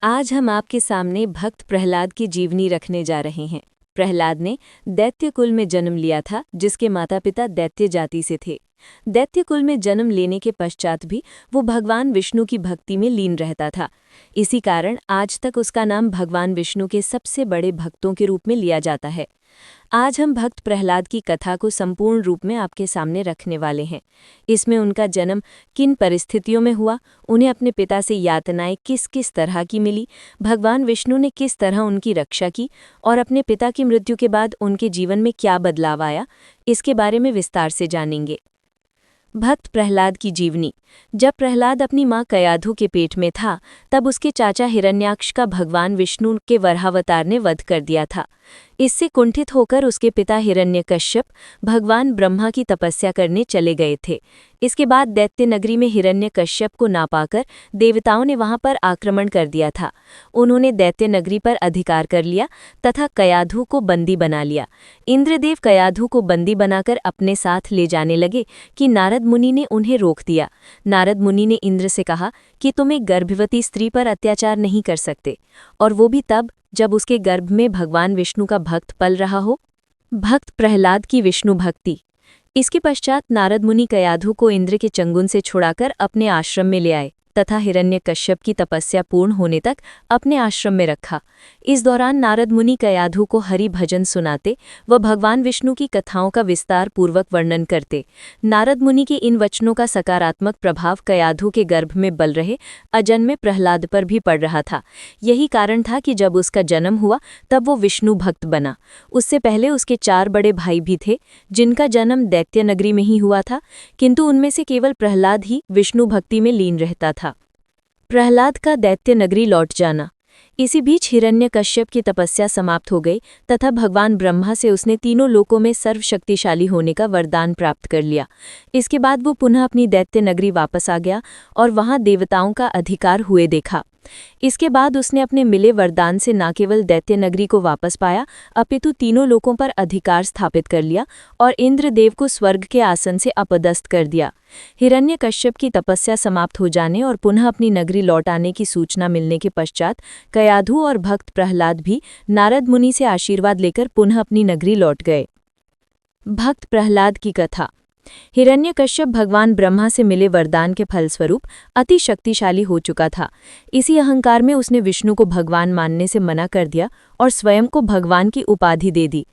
आज हम आपके सामने भक्त प्रहलाद की जीवनी रखने जा रहे हैं। प्रहलाद ने दैत्य कुल में जन्म लिया था, जिसके माता पिता दैत्य जाति से थे। दैत्य कुल में जन्म लेने के पश्चात भी वो भगवान विष्णु की भक्ति में लीन रहता था। इसी कारण आज तक उसका नाम भगवान विष्णु के सबसे बड़े भक्तों के रूप में लिया जाता है। आज हम भक्त प्रहलाद की कथा को संपूर्ण रूप में आपके सामने रखने वाले हैं। इसमें उनका जन्म किन परिस्थितियों में हुआ, उन्हें अपने पिता से यातनाएं किस किस तरह की मिली, भगवान विष्णु ने किस तरह उनकी रक्षा की और अपने पिता की मृत्यु के बाद उनके जीवन में क्या बदलाव आया, इसके बारे में विस्तार से जानेंगे। भक्त प्रहलाद की जीवनी। जब प्रहलाद अपनी मां कयाधु के पेट में था, तब उसके चाचा हिरण्याक्ष का भगवान विष्णु के वराहावतार ने वध कर दिया था। इससे कुंठित होकर उसके पिता हिरण्यकश्यप भगवान ब्रह्मा की तपस्या करने चले गए थे। इसके बाद दैत्य नगरी में हिरण्यकश्यप को ना पाकर देवताओं ने वहां पर आक्रमण कर दिया था। उन्होंने दैत्य नगरी पर अधिकार कर लिया तथा कयाधु को बंदी बना लिया। इंद्रदेव कयाधु को बंदी बनाकर अपने साथ ले जाने लगे कि नारद मुनि ने उन्हें रोक दिया। नारद मुनि ने इंद्र से कहा कि तुम एक गर्भवती स्त्री पर अत्याचार नहीं कर सकते, और वो भी तब जब उसके गर्भ में भगवान विष्णु का भक्त पल रहा हो। भक्त प्रहलाद की विष्णु भक्ति। इसके पश्चात नारद मुनि कयाधु को इंद्र के चंगुल से छुड़ाकर अपने आश्रम में ले आए तथा हिरण्यकश्यप की तपस्या पूर्ण होने तक अपने आश्रम में रखा। इस दौरान नारद मुनि कयाधु को हरि भजन सुनाते व भगवान विष्णु की कथाओं का विस्तार पूर्वक वर्णन करते। नारद मुनि के इन वचनों का सकारात्मक प्रभाव कयाधु के गर्भ में बल रहे अजन्मे प्रहलाद पर भी पड़ रहा था। यही कारण था कि जब उसका जन्म हुआ तब वो विष्णु भक्त बना। उससे पहले उसके 4 बड़े भाई भी थे, जिनका जन्म दैत्य नगरी में ही हुआ था, किंतु उनमें से केवल प्रहलाद ही विष्णु भक्ति में लीन रहता था। प्रहलाद का दैत्य नगरी लौट जाना। इसी बीच हिरण्यकश्यप की तपस्या समाप्त हो गई तथा भगवान ब्रह्मा से उसने तीनों लोकों में सर्वशक्तिशाली होने का वरदान प्राप्त कर लिया। इसके बाद वो पुनः अपनी दैत्य नगरी वापस आ गया और वहां देवताओं का अधिकार हुए देखा। इसके बाद उसने अपने मिले वरदान से न केवल दैत्य नगरी को वापस पाया, अपितु तीनों लोकों पर अधिकार स्थापित कर लिया और इंद्रदेव को स्वर्ग के आसन से अपदस्थ कर दिया। हिरण्यकश्यप की तपस्या समाप्त हो जाने और पुनः अपनी नगरी लौट आने की सूचना मिलने के पश्चात कयाधु और भक्त प्रहलाद भी नारद मुनि से आशीर्वाद लेकर पुनः अपनी नगरी लौट गए। भक्त प्रहलाद की कथा। हिरण्यकश्यप भगवान ब्रह्मा से मिले वरदान के फलस्वरूप अति शक्तिशाली हो चुका था। इसी अहंकार में उसने विष्णु को भगवान मानने से मना कर दिया और स्वयं को भगवान की उपाधि दे दी।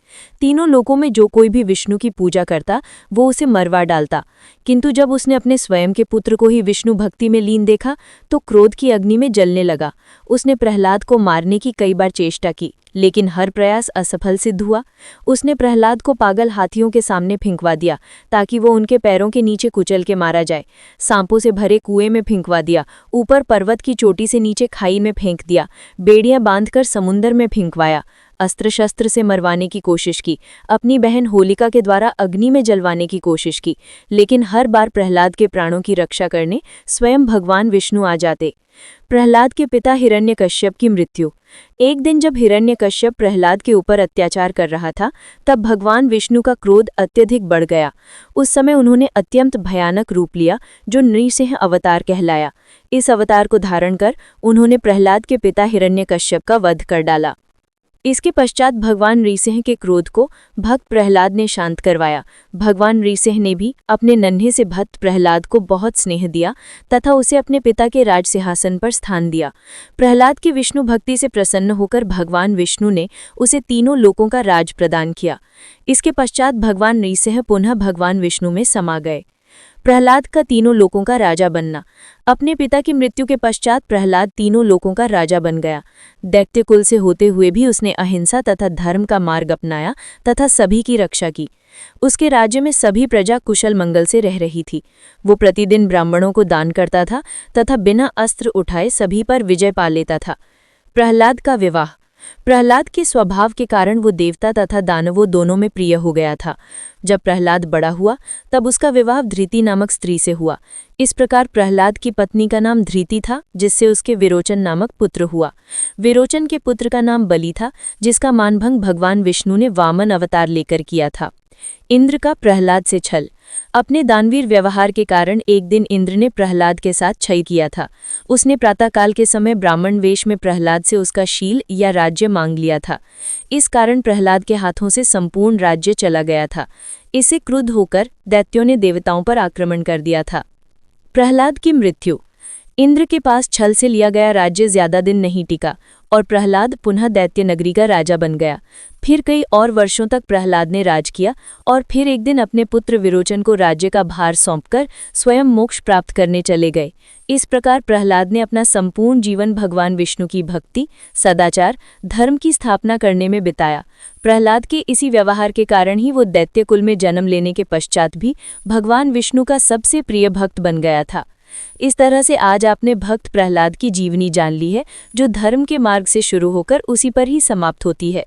तीनों लोकों में जो कोई भी विष्णु की पूजा करता वो उसे मरवा डालता। किंतु जब उसने अपने स्वयं के पुत्र को ही विष्णु भक्ति में लीन देखा तो क्रोध की अग्नि में जलने लगा। उसने प्रहलाद को मारने की कई बार चेष्टा की, लेकिन हर प्रयास असफल सिद्ध हुआ। उसने प्रहलाद को पागल हाथियों के सामने फेंकवा दिया ताकि वो उनके पैरों के नीचे कुचल के मारा जाए। सांपों से भरे कुएं में फेंकवा दिया, ऊपर पर्वत की चोटी से नीचे खाई में फेंक दिया, बेड़ियां बांधकर समुद्र में फेंकवाया, अस्त्र शस्त्र से मरवाने की कोशिश की, अपनी बहन होलिका के द्वारा अग्नि में जलवाने की कोशिश की, लेकिन हर बार प्रहलाद के प्राणों की रक्षा करने स्वयं भगवान विष्णु आ जाते। प्रहलाद के पिता हिरण्यकश्यप की मृत्यु। एक दिन जब हिरण्यकश्यप प्रहलाद के ऊपर अत्याचार कर रहा था, तब भगवान विष्णु का क्रोध अत्यधिक बढ़ गया। उस समय उन्होंने अत्यंत भयानक रूप लिया, जो नृसिंह अवतार कहलाया। इस अवतार को धारण कर उन्होंने प्रहलाद के पिता हिरण्यकश्यप का वध कर डाला। इसके पश्चात भगवान नृसिंह के क्रोध को भक्त प्रहलाद ने शांत करवाया। भगवान नृसिंह ने भी अपने नन्हे से भक्त प्रहलाद को बहुत स्नेह दिया तथा उसे अपने पिता के राज सिंहासन पर स्थान दिया। प्रहलाद की विष्णु भक्ति से प्रसन्न होकर भगवान विष्णु ने उसे तीनों लोकों का राज प्रदान किया। इसके पश्चात भगवान नृसिंह पुनः भगवान विष्णु में समा गए। प्रहलाद का तीनों लोकों का राजा बनना। अपने पिता की मृत्यु के पश्चात प्रहलाद तीनों लोकों का राजा बन गया। दैत्य कुल से होते हुए भी उसने अहिंसा तथा धर्म का मार्ग अपनाया तथा सभी की रक्षा की। उसके राज्य में सभी प्रजा कुशल मंगल से रह रही थी। वो प्रतिदिन ब्राह्मणों को दान करता था तथा बिना अस्त्र उठाए सभी पर विजय पा लेता था। प्रहलाद का विवाह। प्रहलाद के स्वभाव के कारण वो देवता तथा दानवों दोनों में प्रिय हो गया था। जब प्रहलाद बड़ा हुआ तब उसका विवाह धृति नामक स्त्री से हुआ। इस प्रकार प्रहलाद की पत्नी का नाम धृति था, जिससे उसके विरोचन नामक पुत्र हुआ। विरोचन के पुत्र का नाम बलि था, जिसका मानभंग भगवान विष्णु ने वामन अवतार लेकर किया था। इंद्र का प्रहलाद से छल। अपने दानवीर व्यवहार के कारण एक दिन इंद्र ने प्रहलाद के साथ छल किया था। उसने प्रातःकाल के समय ब्राह्मण वेश में प्रहलाद से उसका शील या राज्य मांग लिया था। इस कारण प्रहलाद के हाथों से संपूर्ण राज्य चला गया था। इससे क्रुद्ध होकर दैत्यों ने देवताओं पर आक्रमण कर दिया था। प्रहलाद की मृत्यु। इंद्र के पास छल से लिया गया राज्य ज्यादा दिन नहीं टिका और प्रहलाद पुनः दैत्य नगरी का राजा बन गया। फिर कई और वर्षों तक प्रहलाद ने राज किया और फिर एक दिन अपने पुत्र विरोचन को राज्य का भार सौंपकर स्वयं मोक्ष प्राप्त करने चले गए। इस प्रकार प्रहलाद ने अपना संपूर्ण जीवन भगवान विष्णु की भक्ति, सदाचार, धर्म की स्थापना करने में बिताया। प्रहलाद के इसी व्यवहार के कारण ही वो दैत्य कुल में जन्म लेने के पश्चात भी भगवान विष्णु का सबसे प्रिय भक्त बन गया था। इस तरह से आज आपने भक्त प्रहलाद की जीवनी जान ली है, जो धर्म के मार्ग से शुरू होकर उसी पर ही समाप्त होती है।